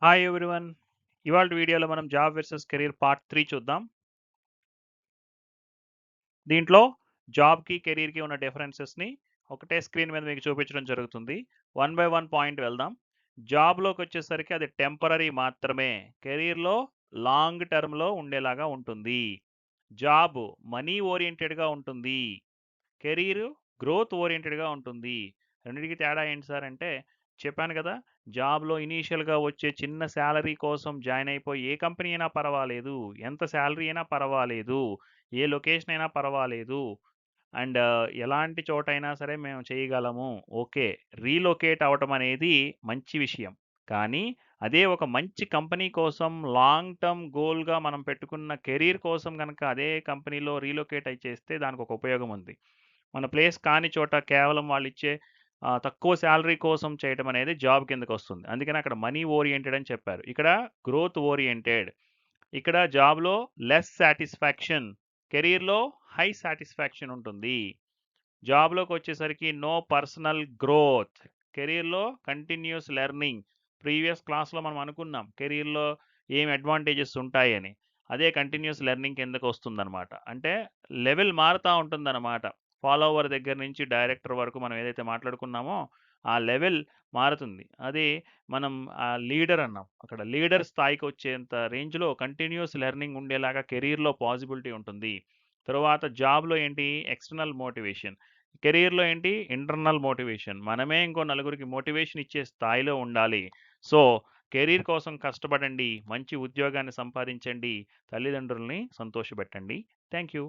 Hi everyone. ఇవాళ వీడియోలో మనం జాబ్ వర్సెస్ కెరీర్ పార్ట్ 3 చూద్దాం. దీంట్లో జాబ్‌కి, కెరీర్‌కి ఉన్న డిఫరెన్సెస్‌ని ఒకటే స్క్రీన్ మీద మీకు చూపించడం జరుగుతుంది. వన్ బై వన్ పాయింట్ వెళ్దాం. జాబ్‌లోకొచ్చేసరికి అది టెంపరరీ మాత్రమే. కెరీర్‌లో లాంగ్ టర్మ్‌లో ఉండేలాగా ఉంటుంది. జాబ్ మనీ ఓరియెంటెడ్‌గా ఉంటుంది. కెరీర్ గ్రోత్ ఓరియెంటెడ్‌గా ఉంటుంది. రెండిటికి తేడా ఏంటి సార్ అంటే, చెప్పాను కదా! జాబ్‌లో ఇనీషియల్‌గా వచ్చే చిన్న సాలరీ కోసం జాయిన్ అయిపోయి ఏ కంపెనీ అయినా పర్వాలేదు. ఎంత సాలరీ అయినా పర్వాలేదు. ఏ లొకేషన్ అయినా పర్వాలేదు. అండ్ ఎలాంటి చోటైనా సరే మేము చేయగలము. ఓకే. రీలొకేట్ అవ్వటం అనేది మంచి విషయం. కానీ అదే ఒక మంచి కంపెనీ కోసం లాంగ్ టర్మ్ గోల్‌గా మనం పెట్టుకున్న కెరీర్ కోసం గనక అదే కంపెనీలో రీలొకేట్ అయి చేస్తే దానికొక ఉపయోగం ఉంది. మన ప్లేస్ కాని చోట కేవలం వాళ్ళిచ్చే తక్కువ సాలరీ కోసం చేయటం అనేది జాబ్ కిందకొస్తుంది. అందుకని అక్కడ మనీ ఓరియెంటెడ్ అని చెప్పారు. ఇక్కడ గ్రోత్ ఓరియెంటెడ్. ఇక్కడ జాబ్‌లో లెస్ సాటిస్ఫాక్షన్. కెరియర్‌లో హై సాటిస్ఫాక్షన్ ఉంటుంది. జాబ్‌లోకొచ్చేసరికి నో పర్సనల్ గ్రోత్. కెరియర్‌లో కంటిన్యూయస్ లెర్నింగ్. ప్రీవియస్ క్లాస్‌లో మనం అనుకున్నాం. కెరియర్‌లో ఏం అడ్వాంటేజెస్ ఉంటాయని. అదే కంటిన్యూయస్ లెర్నింగ్ కిందకొస్తుందనమాట. అంటే లెవెల్ మారుతా ఉంటుందనమాట. ఫాలోవర్ దగ్గర నుంచి డైరెక్టర్ వరకు మనం ఏదైతే మాట్లాడుకున్నామో, ఆ లెవెల్ మారుతుంది. అది మనం లీడర్ అన్నాం. అక్కడ లీడర్ స్థాయికొచ్చేంత రేంజ్‌లో కంటిన్యూయస్ లెర్నింగ్ ఉండేలాగా కెరియర్‌లో పాసిబిలిటీ ఉంటుంది. తరువాత జాబ్‌లో ఏంటి ఎక్స్‌టర్నల్ మోటివేషన్. కెరియర్‌లో ఏంటి ఇంటర్నల్ మోటివేషన్. మనమే ఇంకో నలుగురికి మోటివేషన్ ఇచ్చే స్థాయిలో ఉండాలి. సో, కెరీర్ కోసం కష్టపడండి. మంచి ఉద్యోగాన్ని సంపాదించండి. తల్లిదండ్రుల్ని సంతోషపెట్టండి. Thank you.